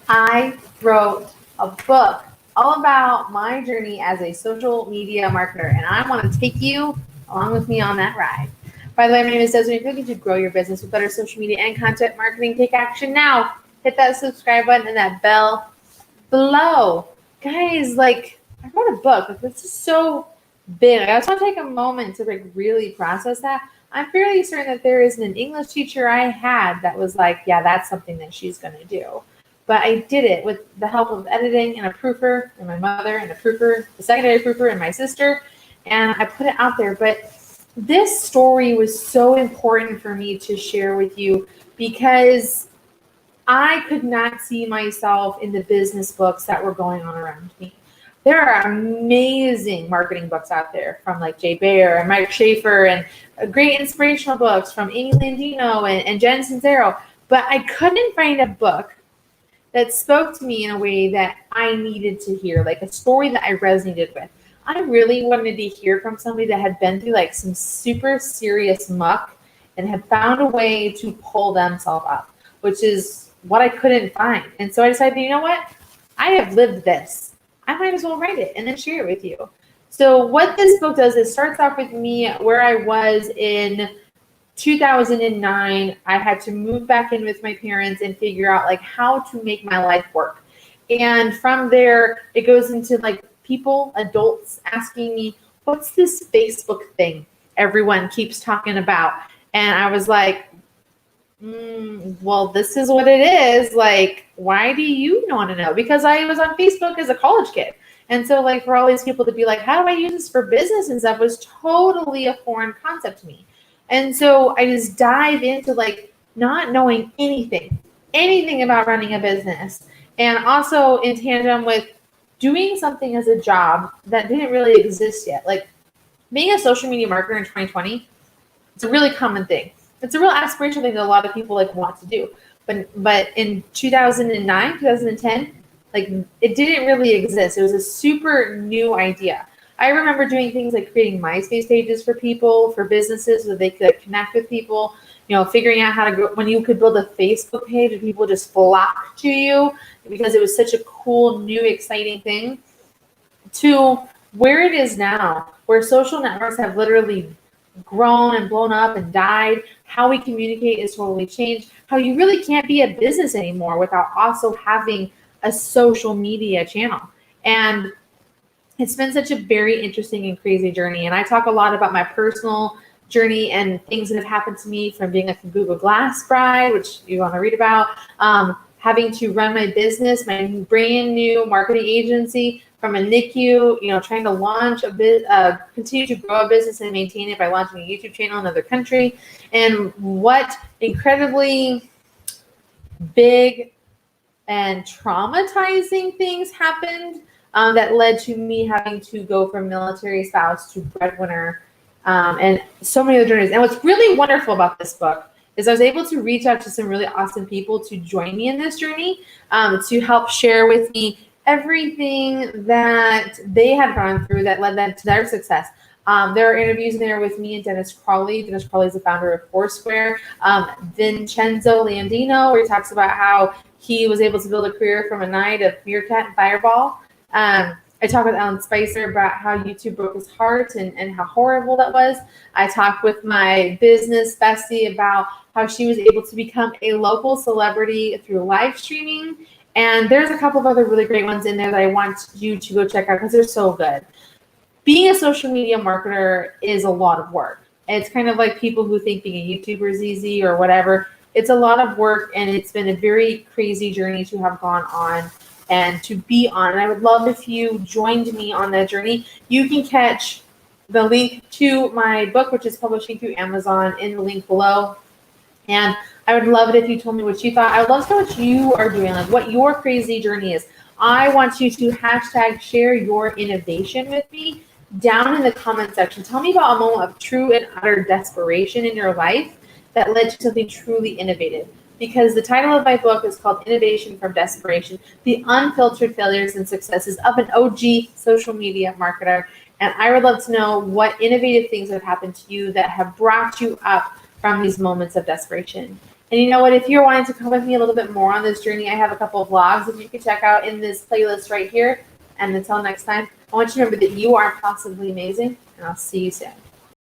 I wrote a book all about my journey as a social media marketer, and I want to take you along with me on that ride. By the way, my name is Desiree. If you're looking to grow your business with better social media and content marketing, take action now. Hit that subscribe button and that bell below. Guys, I wrote a book. This is so big. I just want to take a moment to really process that. I'm fairly certain that there isn't an English teacher I had that was like, yeah, that's something that she's going to do. But I did it with the help of editing and a proofer and my mother and a proofer, the secondary proofer and my sister. And I put it out there. But this story was so important for me to share with you because I could not see myself in the business books that were going on around me. There are amazing marketing books out there from Jay Baer and Mike Schaefer and great inspirational books from Amy Landino and Jen Sincero. But I couldn't find a book that spoke to me in a way that I needed to hear, like a story that I resonated with. I really wanted to hear from somebody that had been through some super serious muck and had found a way to pull themselves up, which is what I couldn't find. And so I decided, you know what? I have lived this. I might as well write it and then share it with you. So what this book does is starts off with me where I was in 2009. I had to move back in with my parents and figure out how to make my life work. And from there, it goes into people, adults asking me, what's this Facebook thing everyone keeps talking about? And I was like, well, this is what it is. Why do you want to know? Because I was on Facebook as a college kid. And so for all these people to be like, how do I use this for business and stuff was totally a foreign concept to me. And so I just dive into not knowing anything about running a business. And also in tandem with doing something as a job that didn't really exist yet. Being a social media marketer in 2020, it's a really common thing. It's a real aspirational thing that a lot of people want to do. But in 2009, 2010, it didn't really exist. It was a super new idea. I remember doing things like creating MySpace pages for people, for businesses, so they could connect with people, figuring out how to go, when you could build a Facebook page and people just flock to you because it was such a cool, new, exciting thing, to where it is now, where social networks have literally grown and blown up and died. How we communicate is totally changed. How you really can't be a business anymore without also having a social media channel. And it's been such a very interesting and crazy journey. And I talk a lot about my personal journey and things that have happened to me, from being a Google Glass bride, which you want to read about, having to run my business, my brand new marketing agency from a NICU, trying to launch continue to grow a business and maintain it by launching a YouTube channel in another country, and what incredibly big and traumatizing things happened that led to me having to go from military spouse to breadwinner, and so many other journeys. And what's really wonderful about this book is I was able to reach out to some really awesome people to join me in this journey, to help share with me everything that they had gone through that led them to their success. There are interviews in there with me and Dennis Crawley. Dennis Crawley is the founder of Foursquare. Vincenzo Landino, where he talks about how he was able to build a career from a night of Meerkat and Fireball. I talked with Alan Spicer about how YouTube broke his heart and how horrible that was. I talked with my business bestie about how she was able to become a local celebrity through live streaming. And there's a couple of other really great ones in there that I want you to go check out because they're so good. Being a social media marketer is a lot of work. It's kind of like people who think being a YouTuber is easy or whatever. It's a lot of work, and it's been a very crazy journey to have gone on and to be on. And I would love if you joined me on that journey. You can catch the link to my book, which is publishing through Amazon, in the link below. And I would love it if you told me what you thought. I would love to know what you are doing, what your crazy journey is. I want you to hashtag share your innovation with me down in the comment section. Tell me about a moment of true and utter desperation in your life that led to something truly innovative. Because the title of my book is called Innovation from Desperation, the Unfiltered Failures and Successes of an OG Social Media Marketer. And I would love to know what innovative things have happened to you that have brought you up from these moments of desperation. And you know what? If you're wanting to come with me a little bit more on this journey, I have a couple of vlogs that you can check out in this playlist right here. And until next time, I want you to remember that you are possibly amazing, and I'll see you soon.